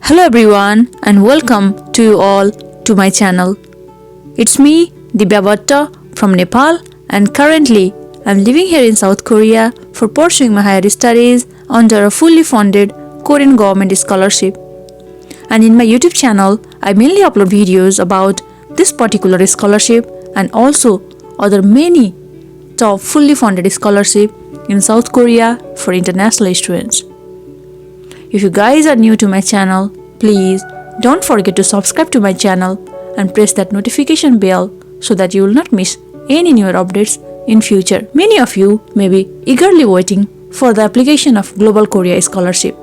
Hello everyone and welcome to you all to my channel. It's me, Divya from Nepal, and currently I'm living here in South Korea for pursuing my higher studies under a fully funded Korean government scholarship. And in my YouTube channel, I mainly upload videos about this particular scholarship and also other many top fully funded scholarship in South Korea for international students. If you guys are new to my channel, please don't forget to subscribe to my channel and press that notification bell so that you will not miss any new updates in future. Many of you may be eagerly waiting for the application of Global Korea Scholarship.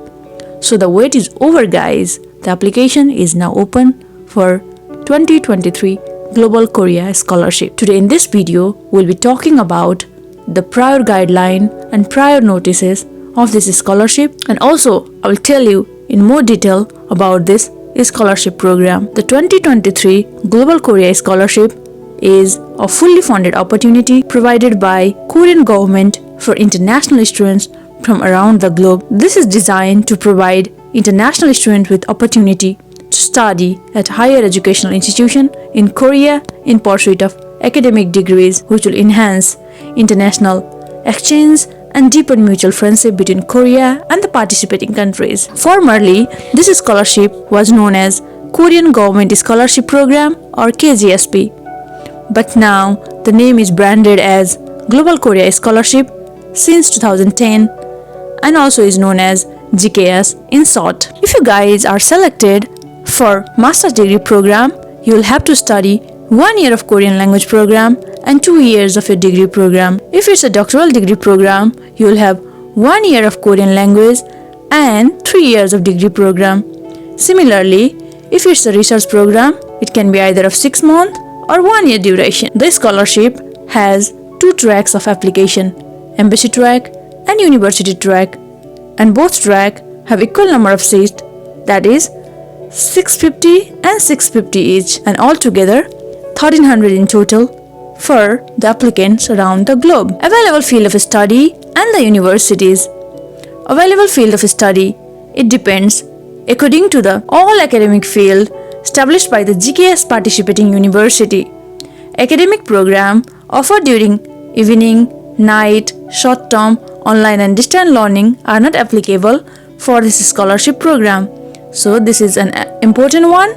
So the wait is over, guys. The application is now open for 2023 Global Korea Scholarship. Today in this video, we'll be talking about the prior guideline and prior notices of this scholarship, and also I will tell you in more detail about this scholarship program. The 2023 Global Korea Scholarship is a fully funded opportunity provided by Korean government for international students from around the globe. This is designed to provide international students with opportunity to study at higher educational institution in Korea in pursuit of academic degrees, which will enhance international exchange and deepen mutual friendship between Korea and the participating countries. Formerly, this scholarship was known as Korean Government Scholarship Program or KGSP. But now, the name is branded as Global Korea Scholarship since 2010 and also is known as GKS in short. If you guys are selected for master's degree program, you will have to study 1 year of Korean language program and 2 years of your degree program. If it's a doctoral degree program, you will have 1 year of Korean language and 3 years of degree program. Similarly, if it's a research program, it can be either of 6 months or 1 year duration. This scholarship has 2 tracks of application, embassy track and university track, and both tracks have equal number of seats, that is 650 and 650 each, and altogether 1300 in total for the applicants around the globe. Available field of study and the universities. Available field of study, it depends according to the all academic field established by the GKS participating university. Academic program offered during evening, night, short term, online and distance learning are not applicable for this scholarship program. So this is an important one.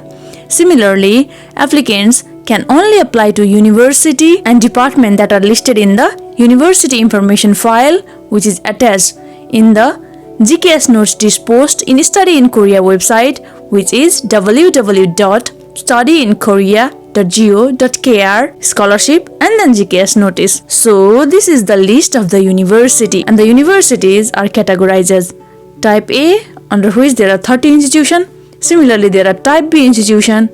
Similarly, applicants can only apply to university and department that are listed in the university information file, which is attached in the GKS notice post in Study in Korea website, which is www.studyinkorea.go.kr scholarship and then GKS notice. So this is the list of the university, and the universities are categorized as Type A, under which there are 30 institutions. Similarly, there are Type B institution,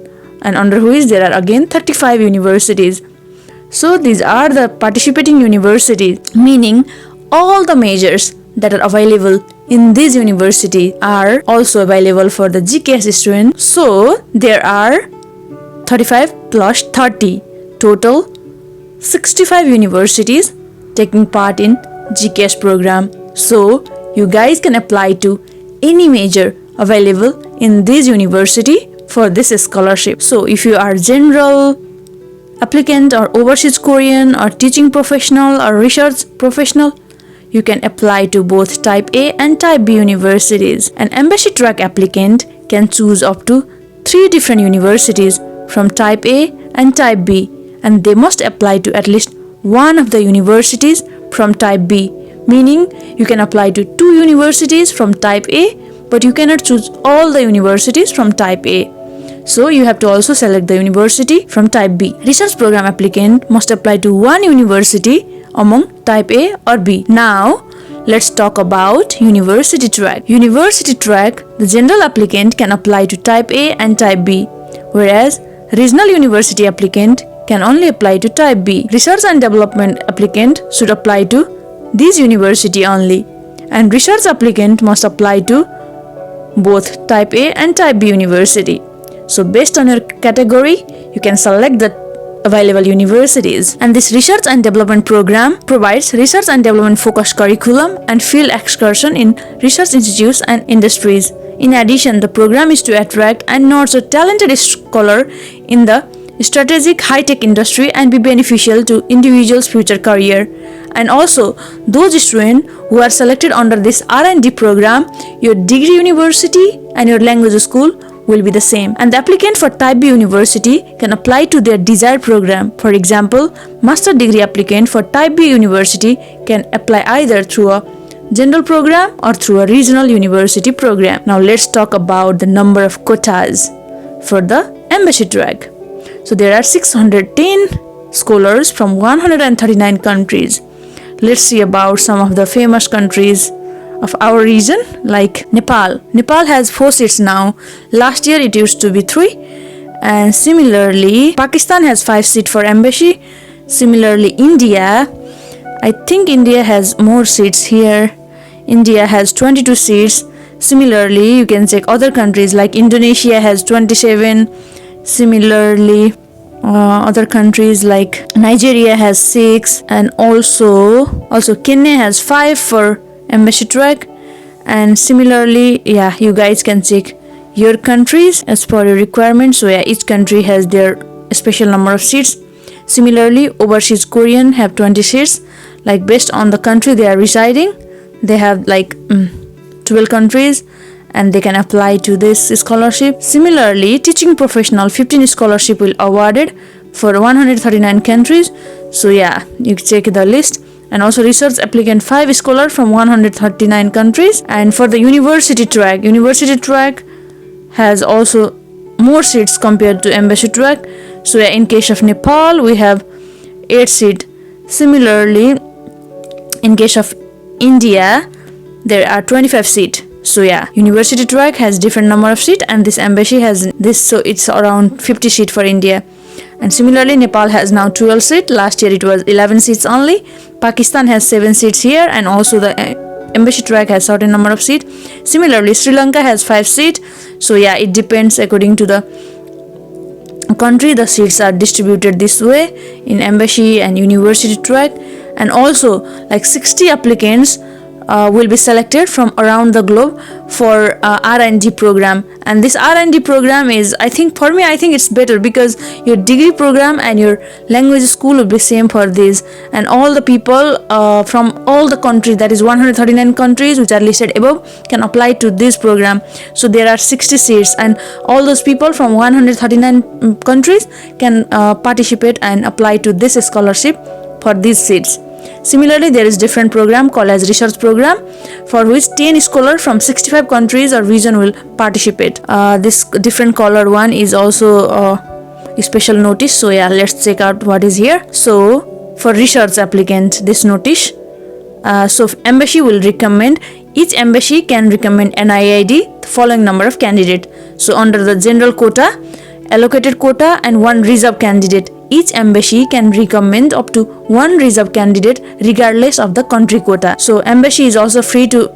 and under which there are again 35 universities. So these are the participating universities, meaning all the majors that are available in this university are also available for the GKS student. So there are 35 plus 30, total 65 universities taking part in GKS program. So you guys can apply to any major available in this university for this scholarship. So if you are general applicant or overseas Korean or teaching professional or research professional, you can apply to both Type A and Type B universities. An embassy track applicant can choose up to 3 different universities from Type A and Type B, and they must apply to at least one of the universities from Type B, meaning you can apply to 2 universities from Type A, but you cannot choose all the universities from Type A. So you have to also select the university from Type B. Research program applicant must apply to 1 university among Type A or B. Now, let's talk about university track. University track, the general applicant can apply to Type A and Type B, whereas regional university applicant can only apply to Type B. Research and development applicant should apply to this university only, and research applicant must apply to both Type A and Type B university. So based on your category, you can select the available universities. And this research and development program provides research and development focused curriculum and field excursion in research institutes and industries. In addition, the program is to attract and nurture talented scholars in the strategic high-tech industry and be beneficial to individuals' future career. And also, those students who are selected under this R&D program, your degree university and your language school will be the same. And the applicant for Type B university can apply to their desired program. For example, master degree applicant for Type B university can apply either through a general program or through a regional university program. Now let's talk about the number of quotas for the embassy track. So there are 610 scholars from 139 countries. Let's see about some of the famous countries of our region, like Nepal. Nepal has 4 seats now. Last year it used to be 3. And similarly, Pakistan has 5 seats for embassy. Similarly, India, I think India has more seats here. India has 22 seats. Similarly, you can check other countries like Indonesia has 27. Similarly, other countries like Nigeria has 6, and also Kenya has 5 for embassy track. And similarly, you guys can check your countries as per your requirements. So each country has their special number of seats. Similarly, overseas Korean have 20 seats, like based on the country they are residing. They have like 12 countries and they can apply to this scholarship. Similarly, teaching professional 15 scholarship will awarded for 139 countries. So you check the list. And also research applicant 5 scholars from 139 countries. And for the university track has also more seats compared to embassy track. So in case of Nepal, we have 8 seats. Similarly, in case of India, there are 25 seats. So university track has different number of seats, and this embassy has this, so it's around 50 seats for India. And similarly, Nepal has now 12 seats. Last year it was 11 seats only. Pakistan has 7 seats here, and also the embassy track has certain number of seats. Similarly, Sri Lanka has 5 seats. So it depends according to the country. The seats are distributed this way in embassy and university track. And also like 60 applicants will be selected from around the globe for R&D program. And this R&D program is, I think it's better because your degree program and your language school will be same for this. And all the people from all the countries, that is 139 countries which are listed above, can apply to this program. So there are 60 seats, and all those people from 139 countries can participate and apply to this scholarship for these seats. Similarly, there is different program called as research program, for which 10 scholars from 65 countries or region will participate. This different colored one is also a special notice. So let's check out what is here. So for research applicant, this notice, so embassy will recommend, each embassy can recommend NIID the following number of candidates. So under the general quota, allocated quota, and 1 reserve candidate, each embassy can recommend up to 1 reserve candidate regardless of the country quota. So embassy is also free to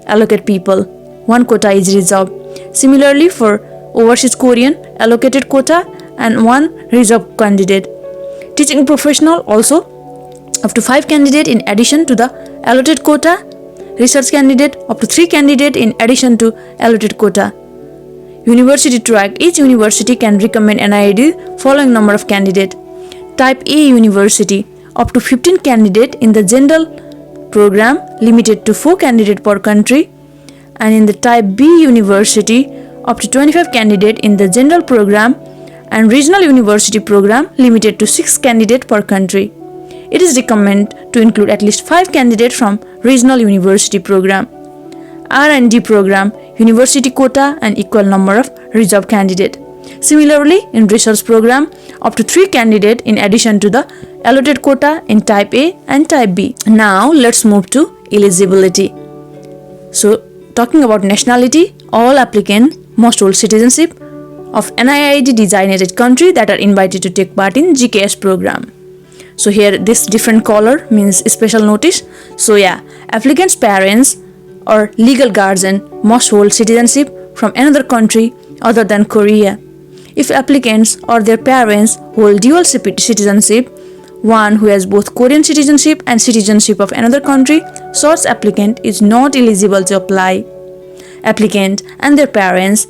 allocate people. 1 quota is reserved. Similarly, for overseas Korean, allocated quota and 1 reserve candidate. Teaching professional also up to 5 candidate in addition to the allotted quota. Research candidate up to 3 candidate in addition to allotted quota. University track, each university can recommend NIID following number of candidate. Type A university, up to 15 candidate in the general program, limited to 4 candidate per country. And in the type B university, up to 25 candidate in the general program, and regional university program, limited to 6 candidate per country. It is recommended to include at least 5 candidates from regional university program. R&D program, university quota and equal number of reserve candidate. Similarly, in research program, up to 3 candidate in addition to the allotted quota in type A and type B. Now let's move to eligibility. So talking about nationality, all applicants must hold citizenship of NIID designated country that are invited to take part in GKS program. So here this different color means special notice. So applicants' parents or legal guardian must hold citizenship from another country other than Korea. If applicants or their parents hold dual citizenship, one who has both Korean citizenship and citizenship of another country, such applicant is not eligible to apply. Applicant and their parents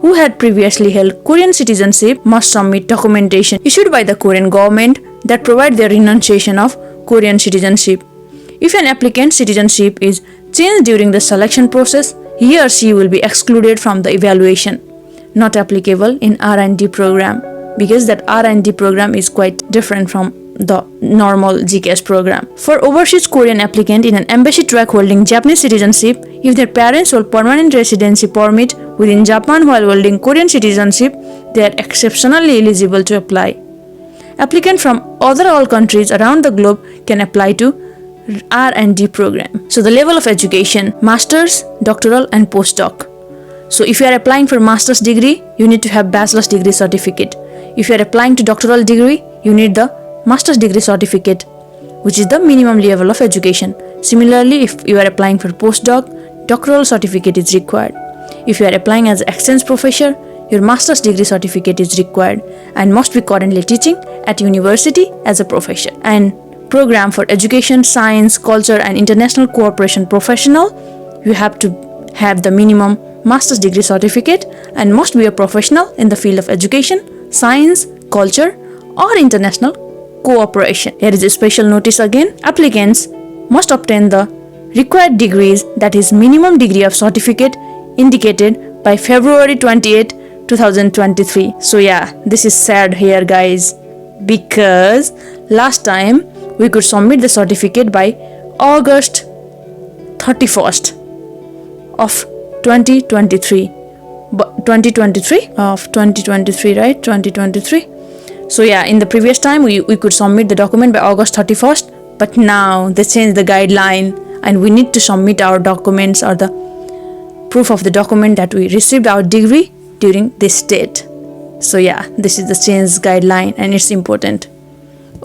who had previously held Korean citizenship must submit documentation issued by the Korean government that provide their renunciation of Korean citizenship. If an applicant's citizenship is changed during the selection process, he or she will be excluded from the evaluation. Not applicable in R&D program, because that R&D program is quite different from the normal GKS program. For overseas Korean applicant in an embassy track holding Japanese citizenship, if their parents hold permanent residency permit within Japan while holding Korean citizenship, they are exceptionally eligible to apply. Applicants from other all countries around the globe can apply to R&D program. So the level of education: master's, doctoral and postdoc. So if you are applying for master's degree, you need to have bachelor's degree certificate. If you are applying to doctoral degree, you need the master's degree certificate, which is the minimum level of education. Similarly, if you are applying for postdoc, doctoral certificate is required. If you are applying as an exchange professor, your master's degree certificate is required and must be currently teaching at university as a professor. And program for education, science, culture and international cooperation professional, you have to have the minimum master's degree certificate and must be a professional in the field of education, science, culture or international cooperation. Here is a special notice again. Applicants must obtain the required degrees, that is minimum degree of certificate indicated by February 28, 2023. So yeah, this is sad here guys, because last time we could submit the certificate by August 31st of 2023. But 2023, right? 2023. So yeah, in the previous time we could submit the document by August 31st, but now they changed the guideline and we need to submit our documents or the proof of the document that we received our degree during this date. So yeah, this is the changed guideline and it's important.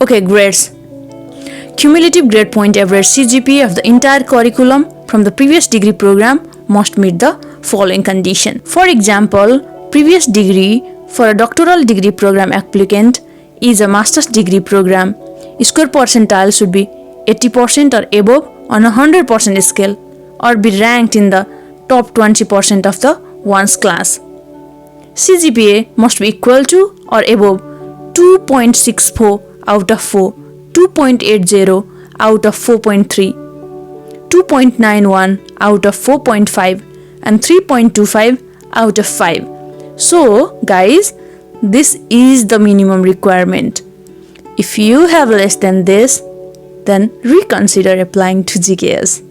Okay, grades. Cumulative grade point average CGPA of the entire curriculum from the previous degree program must meet the following condition. For example, previous degree for a doctoral degree program applicant is a master's degree program. Score percentile should be 80% or above on a 100% scale or be ranked in the top 20% of the one's class. CGPA must be equal to or above 2.64 out of 4, 2.80 out of 4.3, 2.91 out of 4.5 and 3.25 out of 5. So guys, this is the minimum requirement. If you have less than this, then reconsider applying to GKS.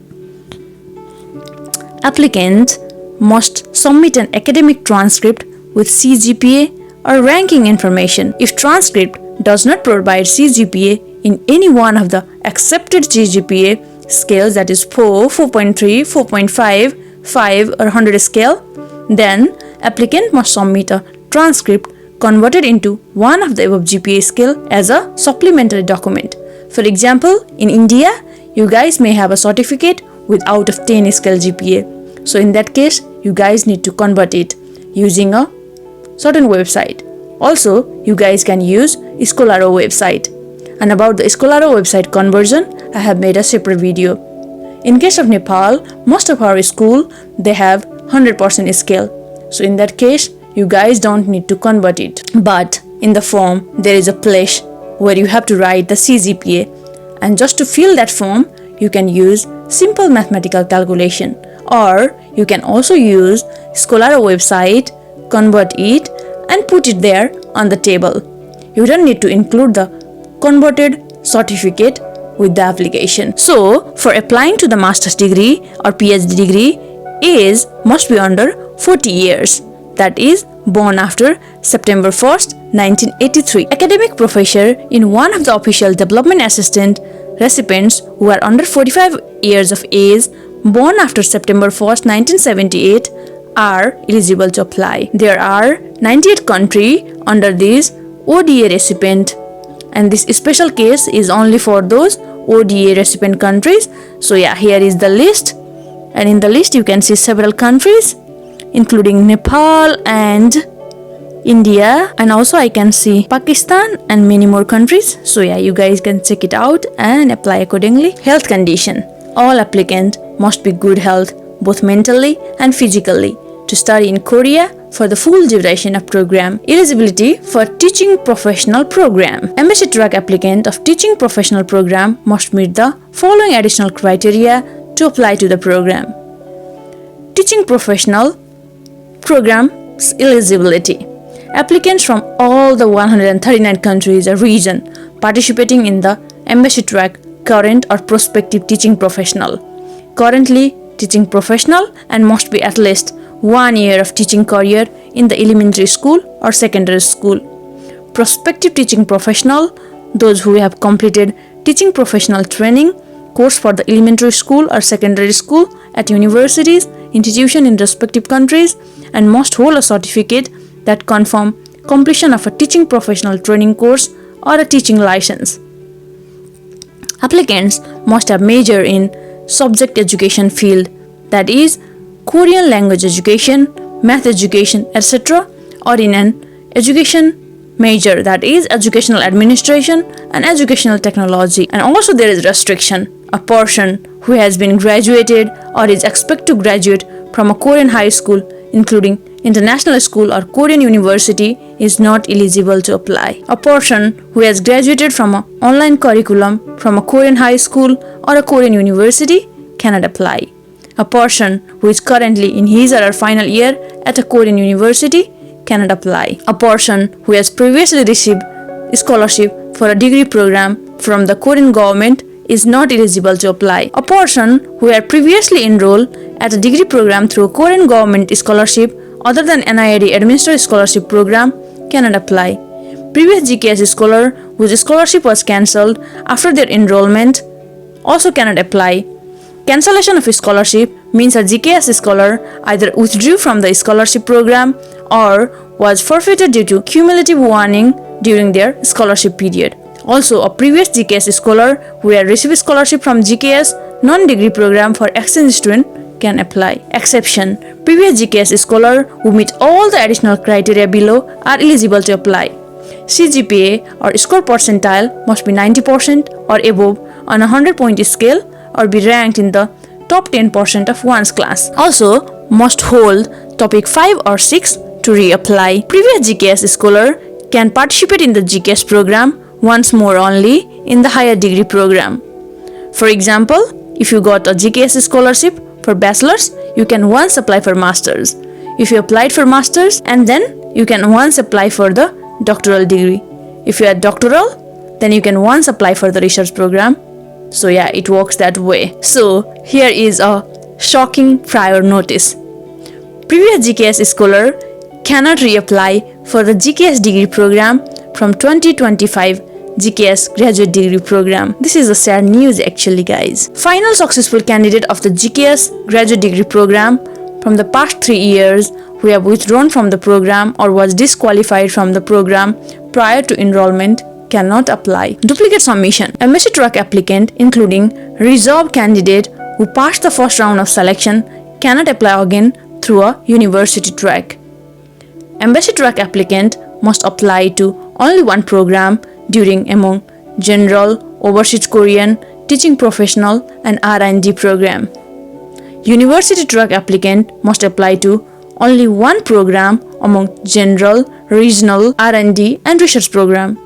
Applicant must submit an academic transcript with CGPA or ranking information. If transcript does not provide CGPA in any one of the accepted GGPA scales, that is 4, 4.3, 4.5, 5 or 100 scale, then applicant must submit a transcript converted into one of the above GPA scale as a supplementary document. For example, in India, you guys may have a certificate with out of 10 scale GPA. So in that case, you guys need to convert it using a certain website. Also, you guys can use Scholaro website. And about the Scholaro website conversion, I have made a separate video. In case of Nepal, most of our school, they have 100% scale. So in that case, you guys don't need to convert it. But in the form, there is a place where you have to write the CGPA. And just to fill that form, you can use simple mathematical calculation. Or you can also use Scholaro website, convert it and put it there on the table. You don't need to include the converted certificate with the application. So for applying to the master's degree or PhD degree, age must be under 40 years. That is born after September 1st, 1983. Academic professor in one of the official development assistant recipients who are under 45 years of age, born after September 1st, 1978 are eligible to apply. There are 98 countries under this ODA recipient, and this special case is only for those ODA recipient countries. So yeah, here is the list, and in the list you can see several countries including Nepal and India, and also I can see Pakistan and many more countries. So yeah, you guys can check it out and apply accordingly. Health condition. All applicants must be good health, both mentally and physically, to study in Korea for the full duration of program. Eligibility for teaching professional program. Embassy track applicant of teaching professional program must meet the following additional criteria to apply to the program. Teaching professional program's eligibility. Applicants from all the 139 countries or region participating in the embassy track, current or prospective teaching professional, currently teaching professional, and must be at least 1 year of teaching career in the elementary school or secondary school. Prospective teaching professional, those who have completed teaching professional training course for the elementary school or secondary school at universities, institution in respective countries, and must hold a certificate that confirm completion of a teaching professional training course or a teaching license. Applicants must have major in subject education field, that is Korean language education, math education, etc., or in an education major, that is educational administration and educational technology. And also there is restriction. A person who has been graduated or is expected to graduate from a Korean high school, including international school or Korean university, is not eligible to apply. A person who has graduated from an online curriculum from a Korean high school or a Korean university cannot apply. A person who is currently in his or her final year at a Korean university cannot apply. A person who has previously received scholarship for a degree program from the Korean government is not eligible to apply. A person who had previously enrolled at a degree program through a Korean government scholarship other than NIED administered scholarship program cannot apply. Previous GKS scholar whose scholarship was cancelled after their enrollment also cannot apply. Cancellation of a scholarship means a GKS scholar either withdrew from the scholarship program or was forfeited due to cumulative warning during their scholarship period. Also, a previous GKS scholar who had received scholarship from GKS non-degree program for exchange student can apply. Exception: previous GKS scholar who meet all the additional criteria below are eligible to apply. CGPA or score percentile must be 90% or above on a 100-point scale or be ranked in the top 10% of one's class. Also, must hold topic 5 or 6 to reapply. Previous GKS scholar can participate in the GKS program once more only in the higher degree program. For example, if you got a GKS scholarship for bachelor's, you can once apply for master's. If you applied for master's, and then you can once apply for the doctoral degree. If you are doctoral, then you can once apply for the research program. So yeah, it works that way. So here is a shocking prior notice. Previous GKS scholar cannot reapply for the GKS degree program from 2025 GKS graduate degree program. This is a sad news actually, guys. Final successful candidate of the GKS graduate degree program from the past 3 years who have withdrawn from the program or was disqualified from the program prior to enrollment cannot apply. Duplicate submission. Embassy track applicant, including reserve candidate who passed the first round of selection, cannot apply again through a university track. Embassy track applicant must apply to only one program during among general, overseas Korean, teaching professional and R&D program. University track applicant must apply to only one program among general, regional, R&D and research program.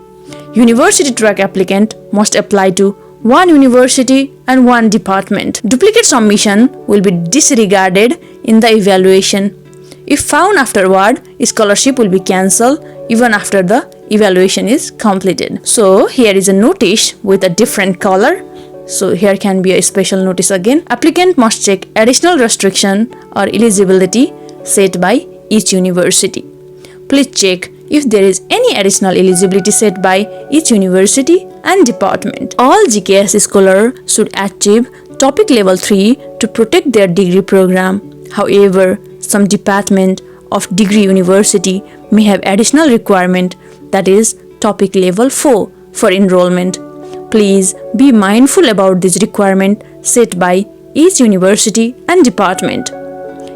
University track applicant must apply to one university and one department. Duplicate submission will be disregarded in the evaluation. If found afterward, scholarship will be cancelled even after the evaluation is completed. So here is a notice with a different color. So here can be a special notice again. Applicant must check additional restriction or eligibility set by each university. Please check if there is any additional eligibility set by each university and department. All GKS scholars should achieve topic level 3 to protect their degree program. However, some department of degree university may have additional requirement, that is topic level 4 for enrollment. Please be mindful about this requirement set by each university and department.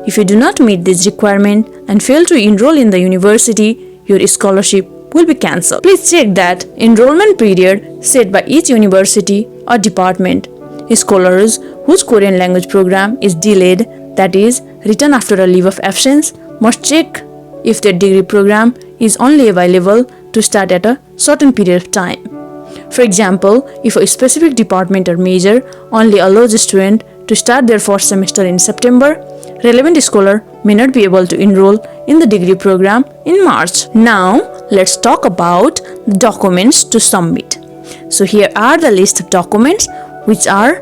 If you do not meet this requirement and fail to enroll in the university, your scholarship will be cancelled. Please check that enrollment period set by each university or department. Scholars whose Korean language program is delayed, that is, written after a leave of absence, must check if their degree program is only available to start at a certain period of time. For example, if a specific department or major only allows a student to start their first semester in September, relevant scholar may not be able to enroll in the degree program in March. Now, let's talk about the documents to submit. So here are the list of documents which are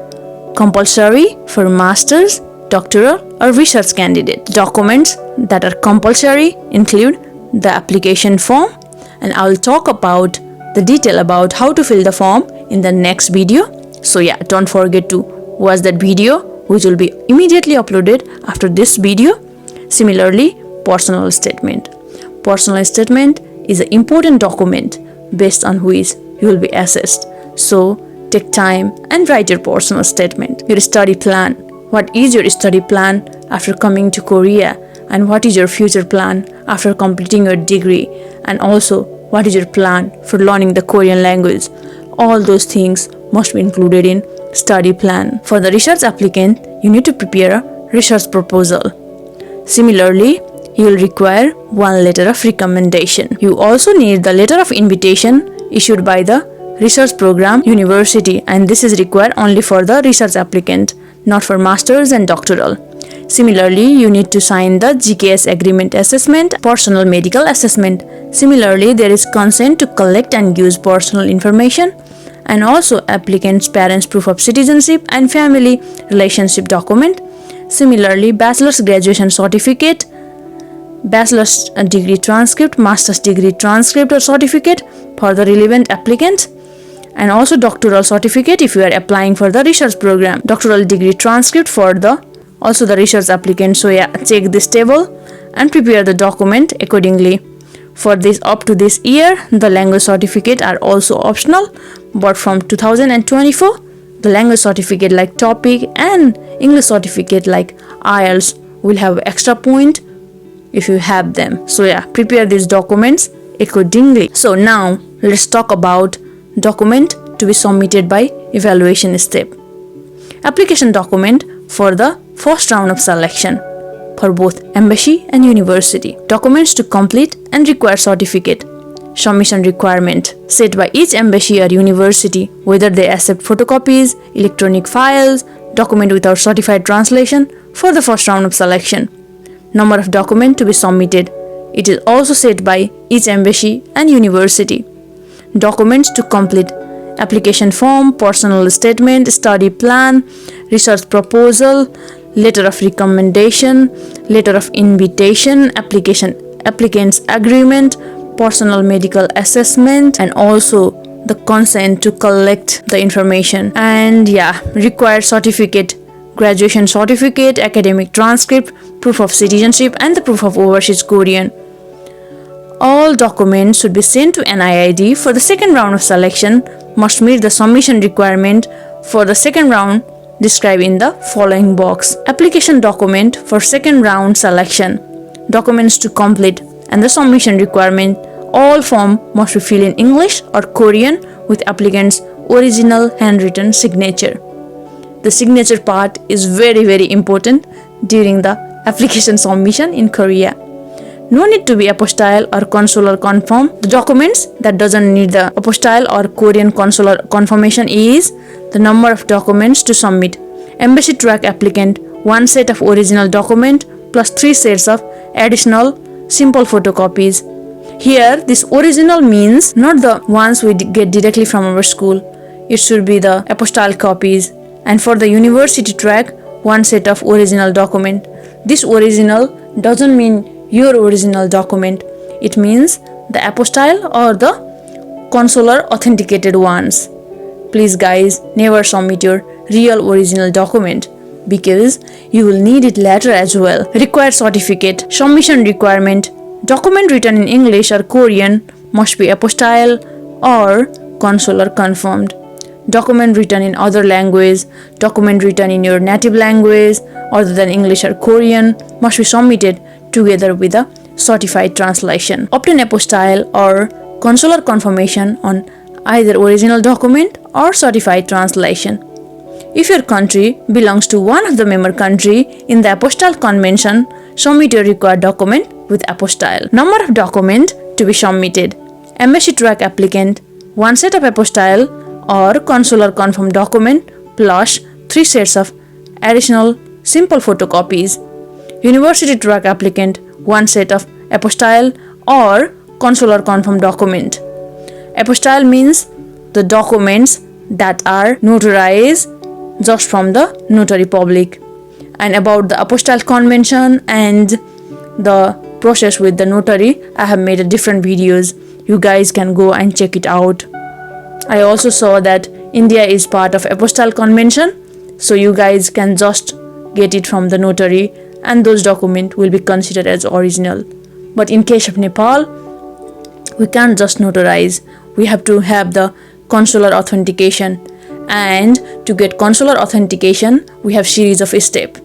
compulsory for master's, doctoral or research candidate. Documents that are compulsory include the application form, and I will talk about the detail about how to fill the form in the next video. So yeah, don't forget to watch that video which will be immediately uploaded after this video. Similarly, personal statement. Personal statement is an important document based on which you will be assessed. So take time and write your personal statement. Your study plan. What is your study plan after coming to Korea? And what is your future plan after completing your degree? And also, what is your plan for learning the Korean language? All those things must be included in study plan. For the research applicant, you need to prepare a research proposal. Similarly, you will require one letter of recommendation. You also need the letter of invitation issued by the research program university, and this is required only for the research applicant, not for masters and doctoral. Similarly, you need to sign the GKS agreement assessment, personal medical assessment. Similarly, there is consent to collect and use personal information, and also applicant's parents' proof of citizenship and family relationship document. Similarly, bachelor's graduation certificate, bachelor's degree transcript, master's degree transcript or certificate for the relevant applicant, and also doctoral certificate if you are applying for the research program, doctoral degree transcript for the research applicant. So yeah, check this table and prepare the document accordingly. For this up to this year, the language certificate are also optional, but from 2024, the language certificate like topic and English certificate like IELTS will have extra point if you have them. So yeah, prepare these documents accordingly. So now let's talk about document to be submitted by evaluation step. Application document for the first round of selection for both embassy and university. Documents to complete and require certificate. Submission requirement set by each embassy or university, whether they accept photocopies, electronic files, document without certified translation for the first round of selection. Number of documents to be submitted. It is also set by each embassy and university. Documents to complete: application form, personal statement, study plan, research proposal, letter of recommendation, letter of invitation, applicant's agreement, personal medical assessment, and also the consent to collect the information. And yeah, required certificate: graduation certificate, academic transcript, proof of citizenship, and the proof of overseas Korean. All documents should be sent to NIID for the second round of selection, must meet the submission requirement for the second round described in the following box. Application document for second round selection. Documents to complete and the submission requirement. All form must be filled in English or Korean with applicant's original handwritten signature. The signature part is very important during the application submission in Korea. No need to be apostille or consular confirm. The documents that doesn't need the apostille or Korean consular confirmation is the number of documents to submit. Embassy track applicant 1 set of original document plus 3 sets of additional simple photocopies. Here, this original means not the ones we get directly from our school. It should be the apostille copies. And for the university track, 1 set of original document. This original doesn't mean your original document. It means the apostille or the consular authenticated ones. Please guys, never submit your real original document because you will need it later as well. Required certificate. Submission requirement. Document written in English or Korean must be apostille or consular confirmed. Document written in other language, document written in your native language other than English or Korean must be submitted together with a certified translation. Obtain apostille or consular confirmation on either original document or certified translation. If your country belongs to one of the member country in the apostille convention, submit your required document with apostille. Number of document to be submitted. Embassy track applicant, 1 set of apostille or consular confirmed document plus 3 sets of additional simple photocopies. University track applicant, 1 set of apostille or consular confirmed document. Apostille means the documents that are notarized just from the notary public. And about the apostille convention and the process with the notary, I have made a different videos. You guys can go and check it out. I also saw that India is part of apostille convention, so you guys can just get it from the notary and those documents will be considered as original. But in case of Nepal, we can't just notarize. We have to have the consular authentication, and to get consular authentication we have series of steps.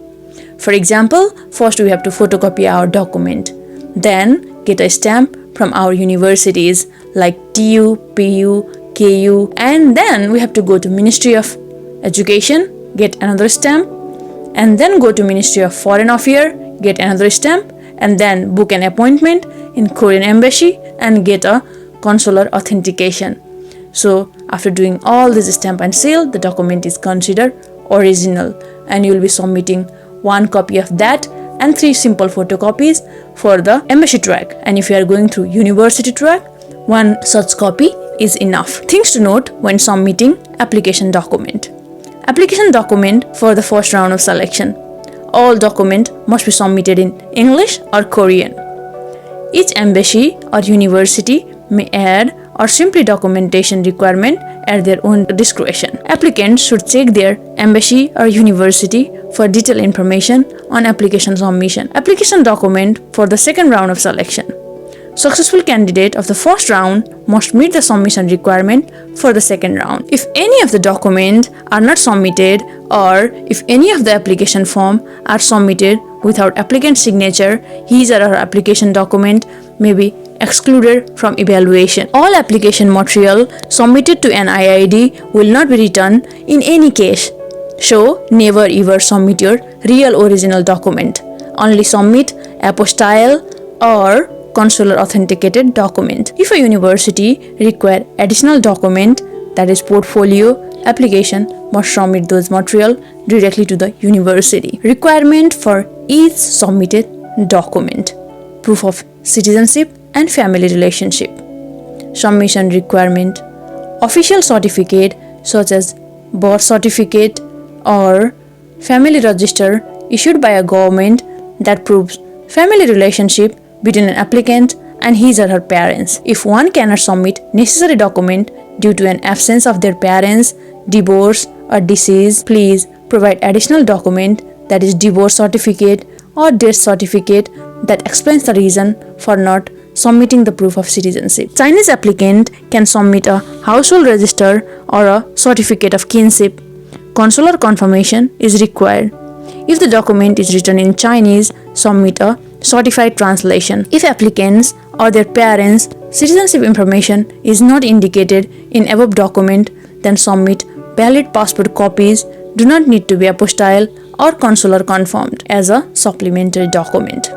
For example, first we have to photocopy our document, then get a stamp from our universities like TU, PU, KU, and then we have to go to Ministry of Education, get another stamp, and then go to Ministry of Foreign Affairs, get another stamp, and then book an appointment in Korean embassy and get a consular authentication. So after doing all this stamp and seal, the document is considered original and you will be submitting 1 copy of that and 3 simple photocopies for the embassy track. And if you are going through university track, 1 such copy is enough. Things to note when submitting application document. Application document for the first round of selection. All document must be submitted in English or Korean. Each embassy or university may add or simply documentation requirement at their own discretion. Applicants should check their embassy or university for detailed information on application submission. Application document for the second round of selection. Successful candidate of the first round must meet the submission requirement for the second round. If any of the documents are not submitted or if any of the application form are submitted without applicant's signature, his or her application document may be excluded from evaluation. All application material submitted to an IID will not be returned in any case. So never ever submit your real original document. Only submit apostille or consular authenticated document. If a university require additional document, that is portfolio, application must submit those material directly to the university. Requirement for each submitted document. Proof of citizenship and family relationship. Submission requirement. Official certificate such as birth certificate or family register issued by a government that proves family relationship between an applicant and his or her parents. If one cannot submit necessary document due to an absence of their parents, divorce or decease, please provide additional document, that is divorce certificate or death certificate, that explains the reason for not submitting the proof of citizenship. Chinese applicant can submit a household register or a certificate of kinship. Consular confirmation is required. If the document is written in Chinese, submit a certified translation. If applicants or their parents' citizenship information is not indicated in above document, then submit valid passport copies. Do not need to be apostille or consular confirmed as a supplementary document.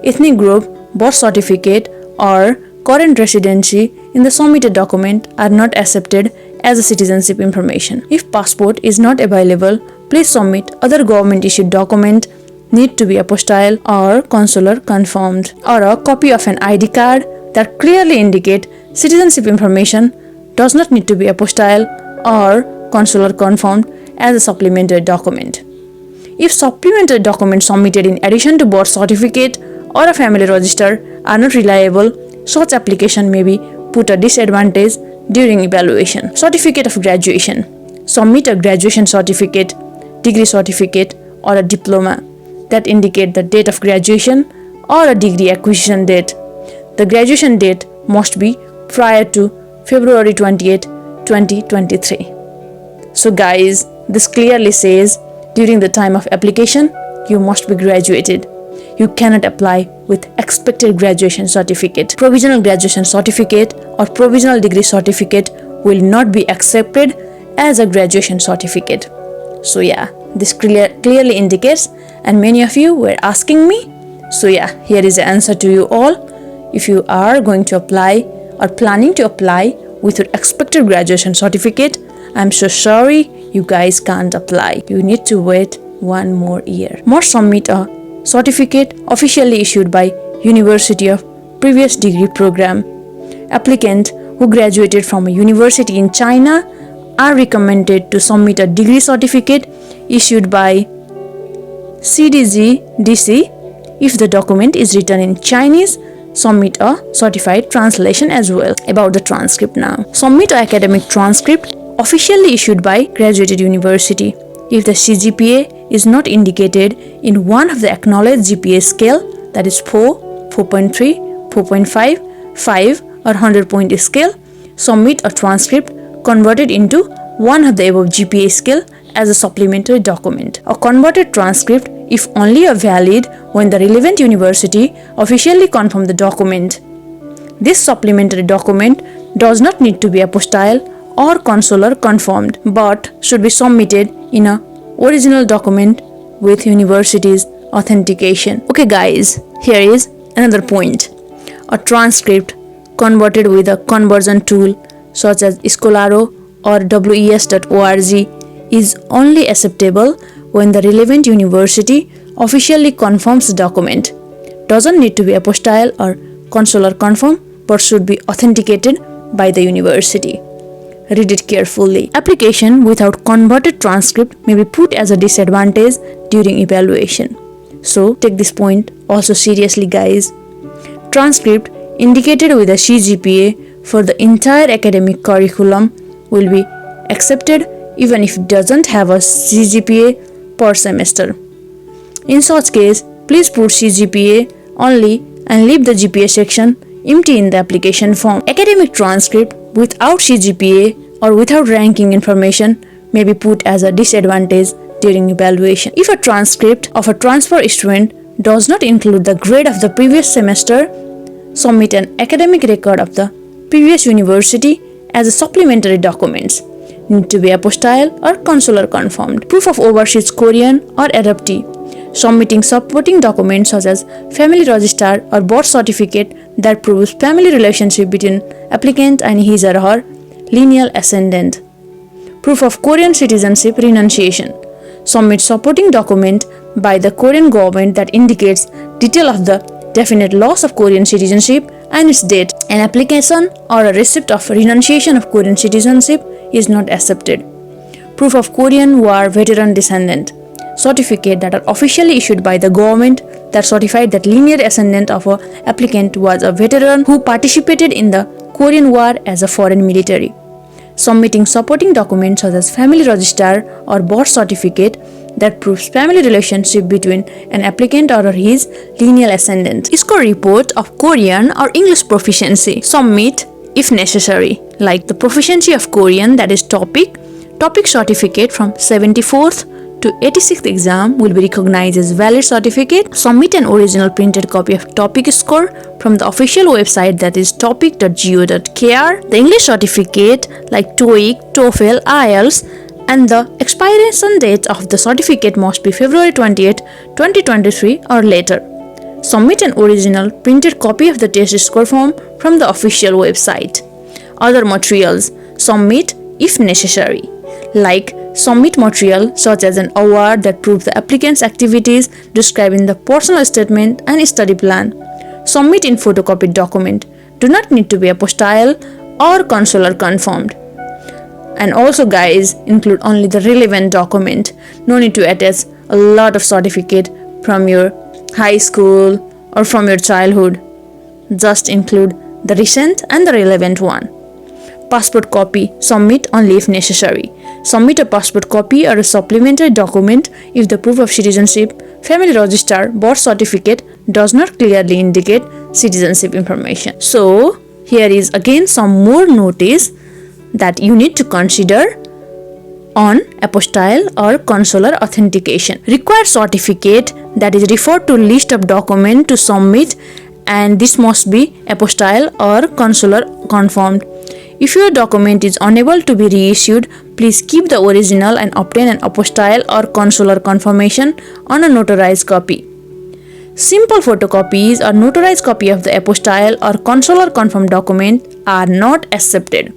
Ethnic group, birth certificate or current residency in the submitted document are not accepted as a citizenship information. If passport is not available, please submit other government issued document need to be apostille or consular confirmed, or a copy of an ID card that clearly indicate citizenship information does not need to be apostille or consular confirmed as a supplementary document. If supplementary documents submitted in addition to birth certificate or a family register are not reliable, such application may be put at disadvantage during evaluation. Certificate of graduation. Submit a graduation certificate, degree certificate or a diploma that indicate the date of graduation or a degree acquisition date. The graduation date must be prior to February 28, 2023. So guys, this clearly says during the time of application, you must be graduated. you cannot apply with expected graduation certificate. Provisional graduation certificate or provisional degree certificate will not be accepted as a graduation certificate. So yeah, this clearly indicates, and many of you were asking me. So yeah, here is the answer to you all. If you are going to apply or planning to apply with your expected graduation certificate, I'm so sorry you guys can't apply. You need to wait one more year. Must submit a certificate officially issued by University of previous degree program. Applicant who graduated from a university in China are recommended to submit a degree certificate issued by CDG-DC. If the document is written in Chinese, submit a certified translation as well. About the transcript now. Submit an academic transcript officially issued by graduated university. If the CGPA is not indicated in one of the acknowledged GPA scale, that is 4, 4.3, 4.5, 5 or 100 point scale, submit a transcript converted into one of the above GPA scale as a supplementary document. A converted transcript if only valid when the relevant university officially confirms the document. This supplementary document does not need to be apostille or consular confirmed, but should be submitted in a original document with university's authentication. Okay guys, here is another point. A transcript converted with a conversion tool such as Scholaro or WES.org is only acceptable when the relevant university officially confirms the document. Doesn't need to be apostille or consular confirmed, but should be authenticated by the university. Read it carefully. Application without converted transcript may be put as a disadvantage during evaluation. So take this point also seriously guys. Transcript indicated with a CGPA for the entire academic curriculum will be accepted even if it doesn't have a CGPA per semester. In such case, please put CGPA only and leave the GPA section empty in the application form. Academic transcript without CGPA or without ranking information may be put as a disadvantage during evaluation. If a transcript of a transfer student does not include the grade of the previous semester, submit an academic record of the previous university as a supplementary documents. Need to be apostille or consular confirmed. Proof of overseas Korean or adoptee. Submitting supporting documents such as family register or birth certificate that proves family relationship between applicant and his or her lineal ascendant. Proof of Korean citizenship renunciation. Submit supporting document by the Korean government that indicates detail of the definite loss of Korean citizenship and its date. An application or a receipt of renunciation of Korean citizenship is not accepted. Proof of Korean War veteran descendant. Certificate that are officially issued by the government that certified that linear ascendant of a applicant was a veteran who participated in the Korean War as a foreign military. Submitting supporting documents such as family register or birth certificate that proves family relationship between an applicant or his lineal ascendant. Score report of Korean or English proficiency. Submit if necessary, like the proficiency of Korean, that is topic certificate from 74th to 86th exam will be recognized as valid certificate. Submit an original printed copy of topic score from the official website, that is topic.go.kr. The English certificate like TOEIC, TOEFL, IELTS, and the expiration date of the certificate must be February 28, 2023 or later. Submit an original printed copy of the test score form from the official website. Other materials submit if necessary, like submit material such as an award that proves the applicant's activities described in the personal statement and study plan. Submit in photocopied document. Do not need to be apostille or consular confirmed. And also guys, include only the relevant document. No need to attach a lot of certificate from your high school or from your childhood. Just include the recent and the relevant one. Passport copy, submit only if necessary. Submit a passport copy or a supplementary document if the proof of citizenship, family register, birth certificate does not clearly indicate citizenship information. So, here is again some more notice that you need to consider on apostille or consular authentication. Required certificate, that is referred to list of document to submit, and this must be apostille or consular confirmed. If your document is unable to be reissued, please keep the original and obtain an apostille or consular confirmation on a notarized copy. Simple photocopies or notarized copy of the apostille or consular confirmed document are not accepted.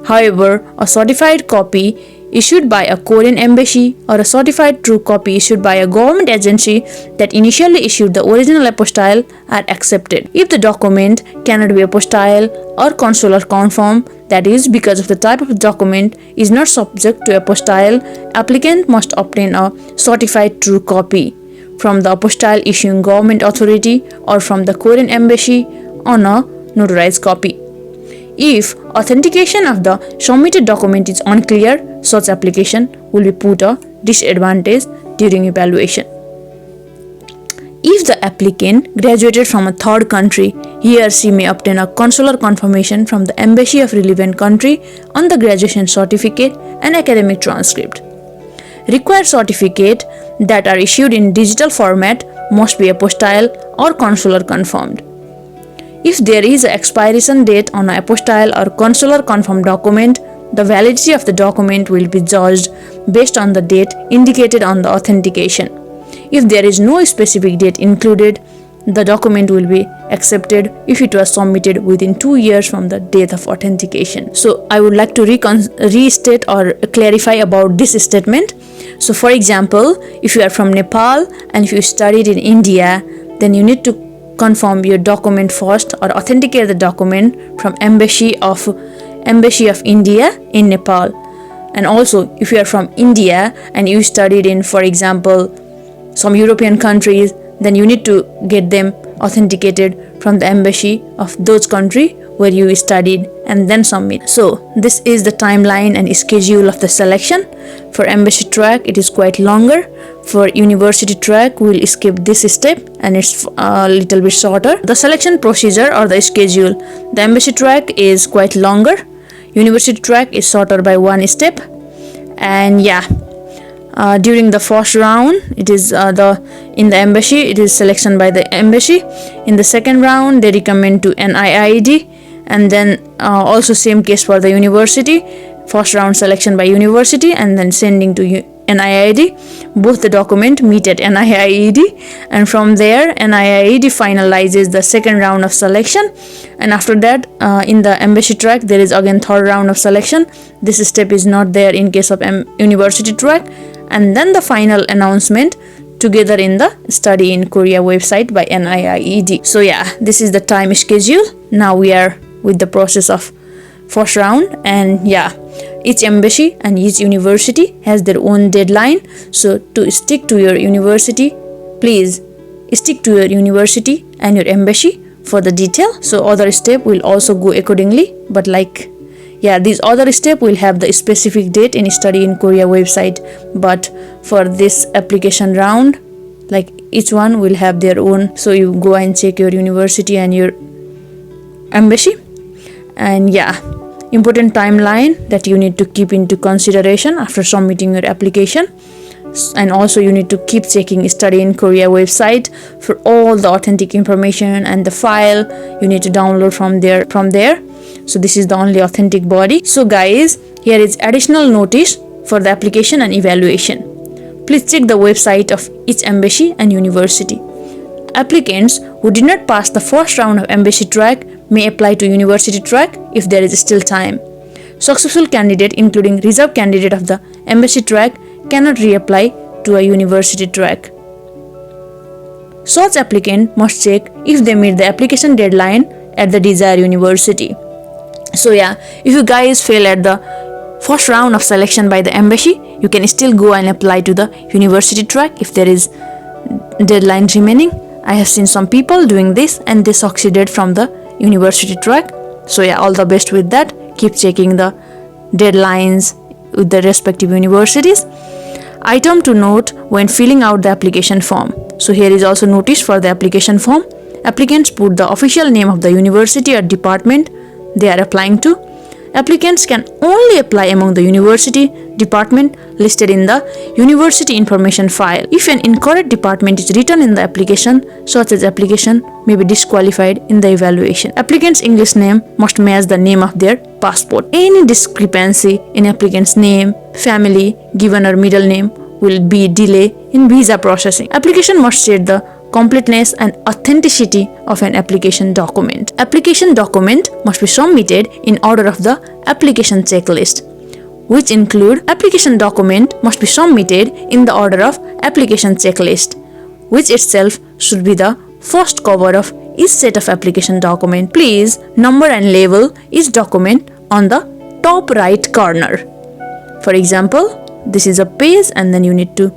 However, a certified copy issued by a Korean embassy or a certified true copy issued by a government agency that initially issued the original apostille are accepted. If the document cannot be apostille or consular confirmed, that is because of the type of document is not subject to apostille, applicant must obtain a certified true copy from the apostille issuing government authority or from the Korean embassy on a notarized copy. If authentication of the submitted document is unclear, such application will be put a disadvantage during evaluation. If the applicant graduated from a third country, he or she may obtain a consular confirmation from the embassy of relevant country on the graduation certificate and academic transcript. Required certificates that are issued in digital format must be apostille or consular confirmed. If there is an expiration date on an apostille or consular confirmed document, the validity of the document will be judged based on the date indicated on the authentication. If there is no specific date included, the document will be accepted if it was submitted within 2 years from the date of authentication. So I would like to restate or clarify about this statement. So for example, if you are from Nepal and if you studied in India, then you need to confirm your document first or authenticate the document from Embassy of India in Nepal. And also if you are from India and you studied in, for example, some European countries, then you need to get them authenticated from the embassy of those countries where you studied and then submit. So this is the timeline and schedule of the selection. For embassy track it is quite longer. For university track we'll skip this step and it's a little bit shorter. The selection procedure or the schedule, the embassy track is quite longer, university track is shorter by one step. And during the first round it is in the embassy it is selection by the embassy. In the second round they recommend to NIID, and then also same case for the university, first round selection by university and then sending to NIID. Both the document meet at NIID, and from there NIID finalizes the second round of selection. And after that in the embassy track there is again third round of selection. This step is not there in case of university track. And then the final announcement together in the Study in Korea website by NIID. So this is the time schedule. Now we are with the process of first round, and each embassy and each university has their own deadline. So to stick to your university, please stick to your university and your embassy for the detail. So other step will also go accordingly, but these other step will have the specific date in Study in Korea website. But for this application round, each one will have their own. So you go and check your university and your embassy. And important timeline that you need to keep into consideration after submitting your application. And also you need to keep checking Study in Korea website for all the authentic information, and the file you need to download from there. So this is the only authentic body. So guys, here is additional notice for the application and evaluation. Please check the website of each embassy and university. Applicants who did not pass the first round of embassy track may apply to university track if there is still time. Successful candidate, including reserve candidate of the embassy track, cannot reapply to a university track. Such applicant must check if they meet the application deadline at the desired university. So if you guys fail at the first round of selection by the embassy, you can still go and apply to the university track if there is deadline remaining. I have seen some people doing this and they succeeded from the university track. So all the best with that. Keep checking the deadlines with the respective universities. Item to note when filling out the application form. So here is also notice for the application form. Applicants put the official name of the university or department they are applying to. Applicants can only apply among the university department listed in the University Information File. If an incorrect department is written in the application, such as application may be disqualified in the evaluation. Applicant's English name must match the name of their passport. Any discrepancy in applicant's name, family, given or middle name will be delay in visa processing. Application must state the completeness and authenticity of an application document. Application document must be submitted in order of the application checklist, which include application document must be submitted in the order of application checklist, which itself should be the first cover of each set of application document. Please number and label each document on the top right corner. For example, this is a page and then you need to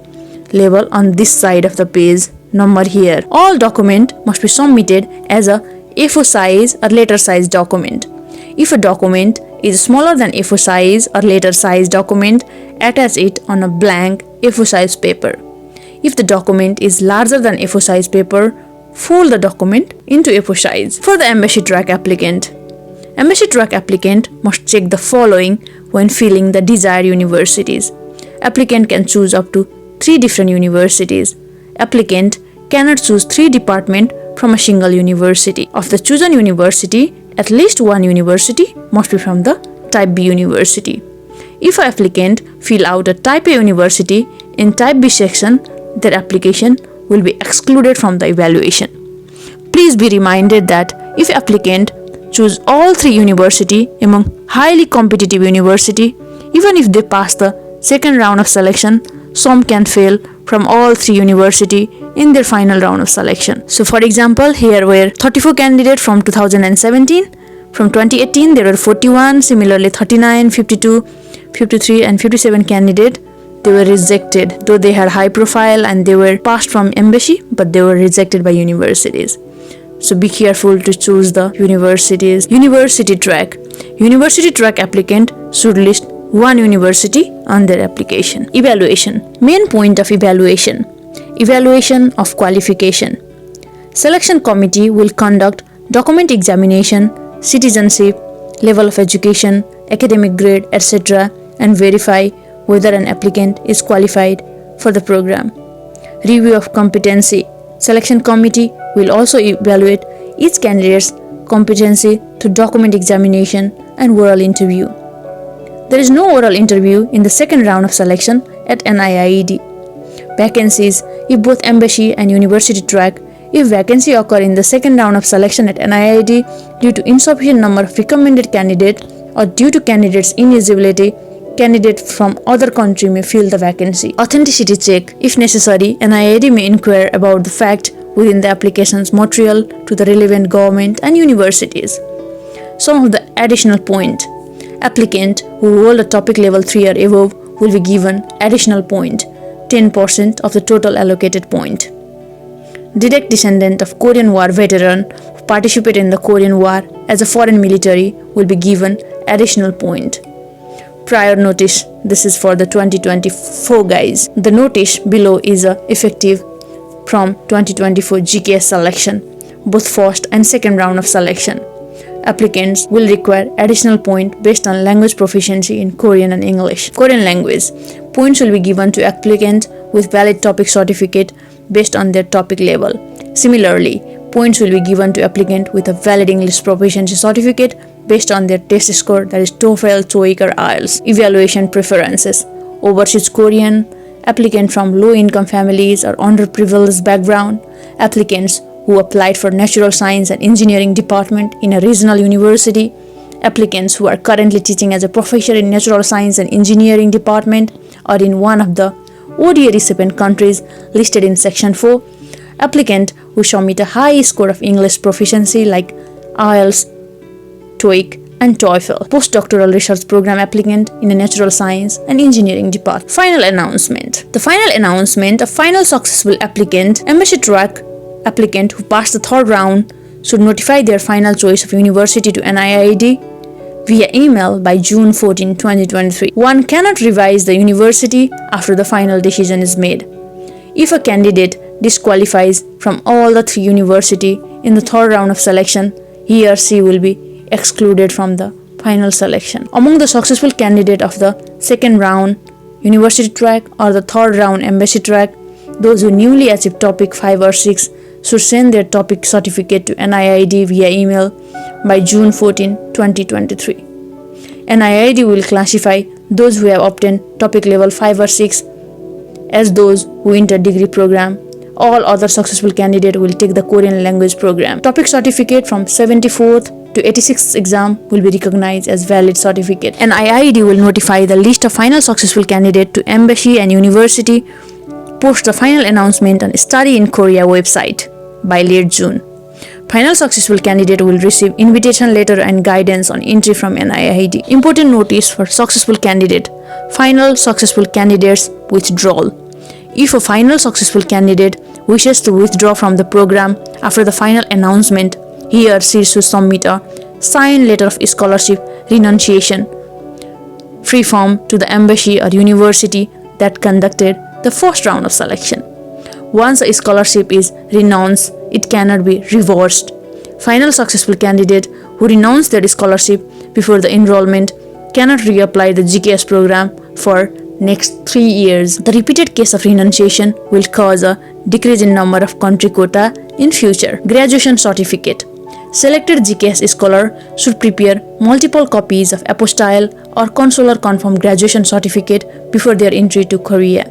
label on this side of the page, number here. All document must be submitted as a A4 size or letter size document. If a document is smaller than A4 size or letter size document, attach it on a blank A4 size paper. If the document is larger than A4 size paper, fold the document into A4 size. For the embassy track applicant, embassy track applicant must check the following when filling the desired universities. Applicant can choose up to 3 different universities. Applicant cannot choose 3 departments from a single university. Of the chosen university, at least one university must be from the Type B university. If an applicant fill out a Type A university in Type B section, their application will be excluded from the evaluation. Please be reminded that if applicant choose all 3 university among highly competitive university, even if they pass the second round of selection, some can fail from all 3 university in their final round of selection. So for example, here were 34 candidates from 2017. From 2018, there were 41, similarly 39, 52, 53 and 57 candidates. They were rejected, though they had high profile and they were passed from embassy, but they were rejected by universities. So be careful to choose the universities. University track. University track applicant should list 1 university on their application. Evaluation. Main point of evaluation. Evaluation of qualification. Selection committee will conduct document examination, citizenship, level of education, academic grade, etc. and verify whether an applicant is qualified for the program. Review of competency. Selection committee will also evaluate each candidate's competency through document examination and oral interview. There is no oral interview in the second round of selection at NIIED. Vacancies. If both embassy and university track, if vacancy occur in the second round of selection at NIIED due to insufficient number of recommended candidates or due to candidates' ineligibility, candidate from other country may fill the vacancy. Authenticity check. If necessary, NIIED may inquire about the fact within the application's material to the relevant government and universities. Some of the additional point. Applicant who hold a topic level 3 or above will be given additional point, 10% of the total allocated point. Direct descendant of Korean War veteran who participate in the Korean War as a foreign military will be given additional point. Prior notice. This is for the 2024 guys. The notice below is effective from 2024 GKS selection, both first and second round of selection. Applicants will require additional point based on language proficiency in Korean and English. Korean language. Points will be given to applicants with valid topic certificate based on their topic level. Similarly, points will be given to applicant with a valid English proficiency certificate based on their test score, that is TOEFL, TOEIC or IELTS. Evaluation preferences. Overseas Korean, applicant from low-income families or underprivileged background, applicants who applied for natural science and engineering department in a regional university, applicants who are currently teaching as a professor in natural science and engineering department or in one of the ODA recipient countries listed in section 4, applicant who submit a high score of English proficiency like IELTS, TOEIC and TOEFL. Postdoctoral research program applicant in a natural science and engineering department. Final announcement. The final announcement of final successful applicant, embassy track applicant who passed the third round should notify their final choice of university to NIIED via email by June 14, 2023. One cannot revise the university after the final decision is made. If a candidate disqualifies from all the 3 universities in the third round of selection, he or she will be excluded from the final selection. Among the successful candidate of the second round university track or the third round embassy track, those who newly achieved topic 5 or 6 should send their topic certificate to NIID via email by June 14, 2023. NIID will classify those who have obtained topic level 5 or 6 as those who enter degree program. All other successful candidates will take the Korean language program. Topic certificate from 74th to 86th exam will be recognized as valid certificate. NIID will notify the list of final successful candidate to embassy and university, post the final announcement on Study in Korea website by late June. Final successful candidate will receive invitation letter and guidance on entry from NIID. Important notice for successful candidate. Final successful candidates withdrawal. If a final successful candidate wishes to withdraw from the program after the final announcement, he or she should submit a signed letter of scholarship renunciation free form to the embassy or university that conducted the first round of selection. Once a scholarship is renounced, it cannot be reversed. Final successful candidate who renounce their scholarship before the enrollment cannot reapply the GKS program for next 3 years. The repeated case of renunciation will cause a decrease in number of country quota in future. Graduation certificate. Selected GKS scholar should prepare multiple copies of apostille or consular confirmed graduation certificate before their entry to Korea.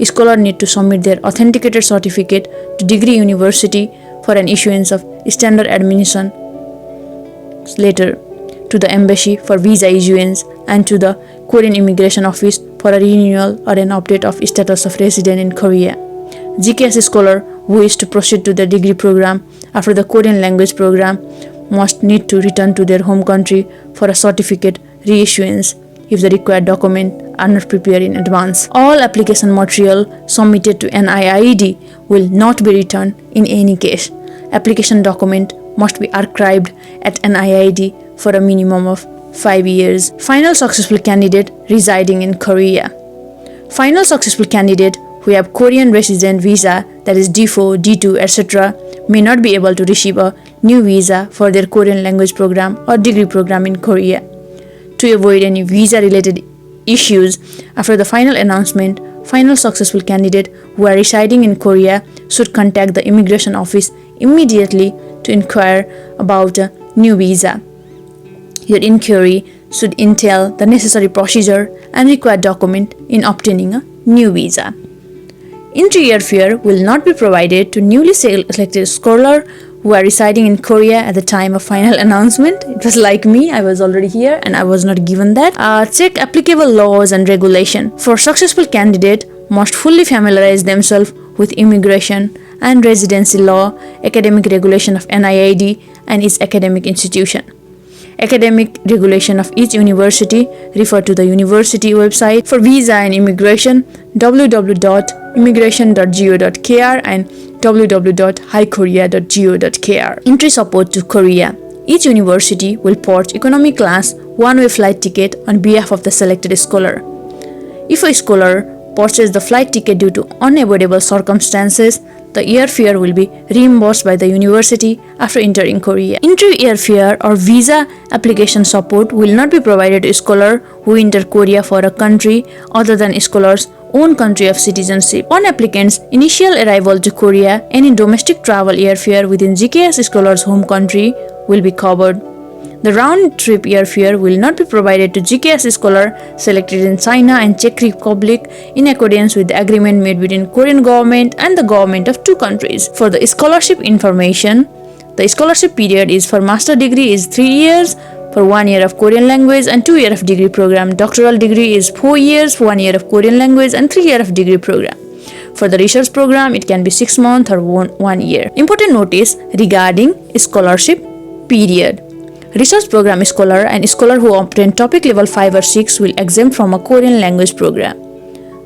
Scholar need to submit their authenticated certificate to degree university for an issuance of standard admission letter, to the embassy for visa issuance, and to the Korean Immigration Office for a renewal or an update of status of resident in Korea. GKS scholar who is to proceed to the degree program after the Korean language program must need to return to their home country for a certificate reissuance if the required document are not prepared in advance. All application material submitted to NIID will not be returned in any case. Application document must be archived at NIID for a minimum of 5 years. Final successful candidate residing in Korea. Final successful candidate who have Korean resident visa, that is D4, D2, etc., may not be able to receive a new visa for their Korean language program or degree program in Korea. To avoid any visa-related issues after the final announcement, final successful candidate who are residing in Korea should contact the immigration office immediately to inquire about a new visa. Your inquiry should entail the necessary procedure and required document in obtaining a new visa. Entry airfare will not be provided to newly selected scholar who are residing in Korea at the time of final announcement. It was like me, I was already here and I was not given that. Check applicable laws and regulation. For successful candidate, must fully familiarize themselves with immigration and residency law, academic regulation of NIID and its academic institution. Academic regulation of each university, refer to the university website. For visa and immigration, www.immigration.go.kr and www.highkorea.go.kr. Entry support to Korea. Each university will purchase economy class one-way flight ticket on behalf of the selected scholar. If a scholar purchases the flight ticket due to unavoidable circumstances, the airfare will be reimbursed by the university after entering Korea. Entry airfare or visa application support will not be provided to scholar who enter Korea for a country other than scholar's own country of citizenship. On applicant's initial arrival to Korea, any domestic travel airfare within GKS scholar's home country will be covered. The round-trip airfare will not be provided to GKS scholar selected in China and Czech Republic in accordance with the agreement made between Korean government and the government of two countries. For the scholarship information, the scholarship period is for master degree is 3 years, for 1 year of Korean language and 2 year of degree program. Doctoral degree is 4 years, 1 year of Korean language and 3 year of degree program. For the research program, it can be 6 months or 1 year. Important notice regarding scholarship period. Research program scholar and scholar who obtain topic level 5 or 6 will exempt from a Korean language program.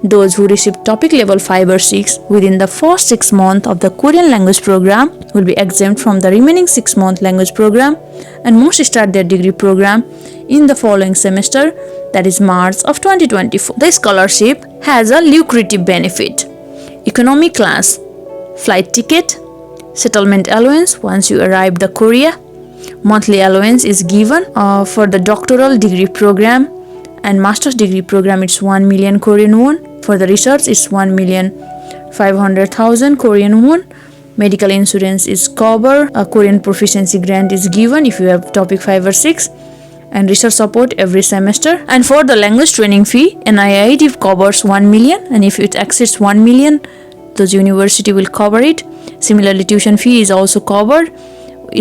Those who receive topic level 5 or 6 within the first 6 months of the Korean language program will be exempt from the remaining 6-month language program and must start their degree program in the following semester, that is March of 2024. The scholarship has a lucrative benefit. Economy class, flight ticket, settlement allowance once you arrive the Korea, monthly allowance is given. For the doctoral degree program and master's degree program, it's 1 million Korean won. For the research, it's 1,500,000 Korean won. Medical insurance is covered. A Korean proficiency grant is given if you have topic 5 or 6. And research support every semester. And for the language training fee, NIIT covers 1 million, and if it exceeds 1 million, the university will cover it. Similarly, tuition fee is also covered.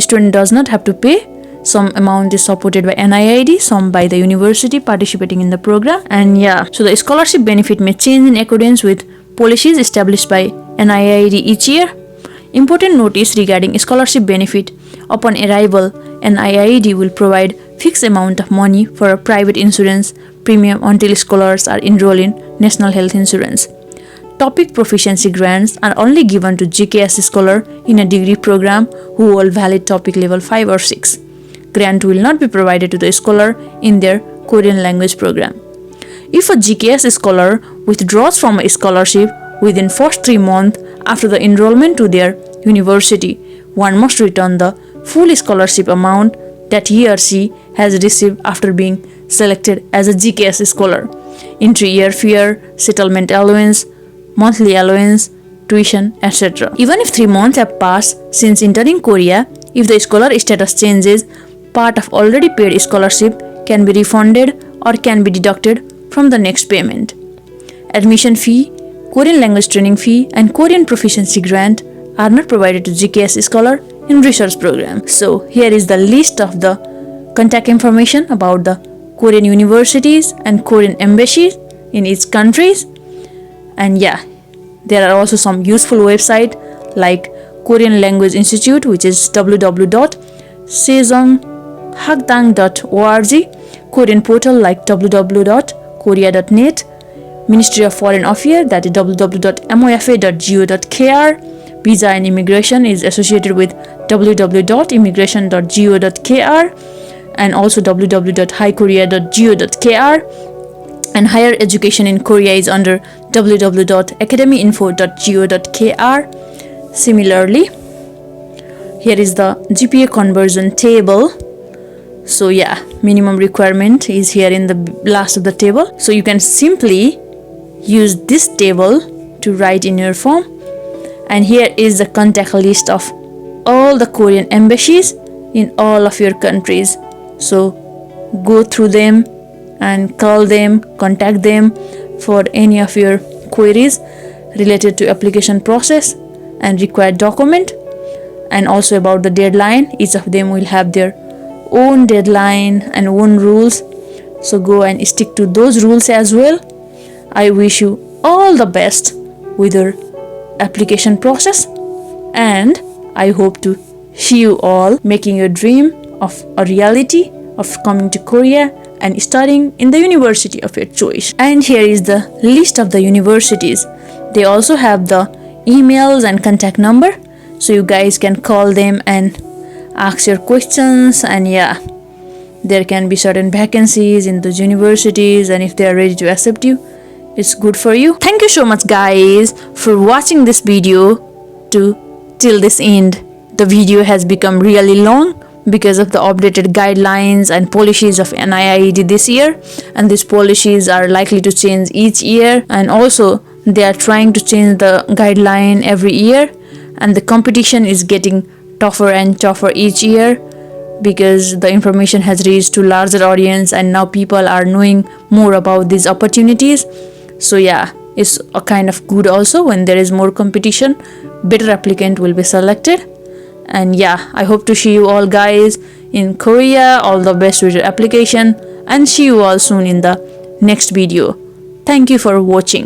Student does not have to pay. Some amount is supported by NIIT, some by the university participating in the program. And so the scholarship benefit may change in accordance with policies established by NIIT each year. Important notice regarding scholarship benefit. Upon arrival, NIIT will provide fixed amount of money for a private insurance premium until scholars are enrolled in national health insurance. Topic proficiency grants are only given to GKS scholar in a degree program who hold valid topic level 5 or 6. Grant will not be provided to the scholar in their Korean language program. If a GKS scholar withdraws from a scholarship within first 3 months after the enrollment to their university, one must return the full scholarship amount that he or she has received after being selected as a GKS scholar. Entry year fare, settlement allowance, monthly allowance, tuition, etc. Even if 3 months have passed since entering Korea, if the scholar status changes, part of already paid scholarship can be refunded or can be deducted from the next payment. Admission fee, Korean language training fee, and Korean proficiency grant are not provided to GKS scholar in research program. So here is the list of the contact information about the Korean universities and Korean embassies in each countries. And there are also some useful website like Korean Language Institute, which is www.sejonghakdang.org, Korean portal like www.korea.net, Ministry of Foreign Affairs, that is www.mofa.go.kr. Visa and immigration is associated with www.immigration.go.kr and also www.highkorea.go.kr. And higher education in Korea is under www.academyinfo.go.kr. Similarly, here is the GPA conversion table. So minimum requirement is here in the last of the table. So you can simply use this table to write in your form. And here is the contact list of all the Korean embassies in all of your countries. So go through them and call them, contact them for any of your queries related to application process and required document, and also about the deadline. Each of them will have their own deadline and own rules. So go and stick to those rules as well. I wish you all the best with your application process, and I hope to see you all making your dream of a reality of coming to Korea and studying in the university of your choice. And here is the list of the universities. They also have the emails and contact number, so you guys can call them and ask your questions. And there can be certain vacancies in those universities, and if they are ready to accept you, it's good for you. Thank you so much guys for watching this video till this end. The video has become really long because of the updated guidelines and policies of NIIT this year, and these policies are likely to change each year, and also they are trying to change the guideline every year, and the competition is getting tougher and tougher each year because the information has reached to larger audience, and now people are knowing more about these opportunities. So it's a kind of good also. When there is more competition, better applicant will be selected. And I hope to see you all guys in Korea. All the best with your application, and see you all soon in the next video. Thank you for watching.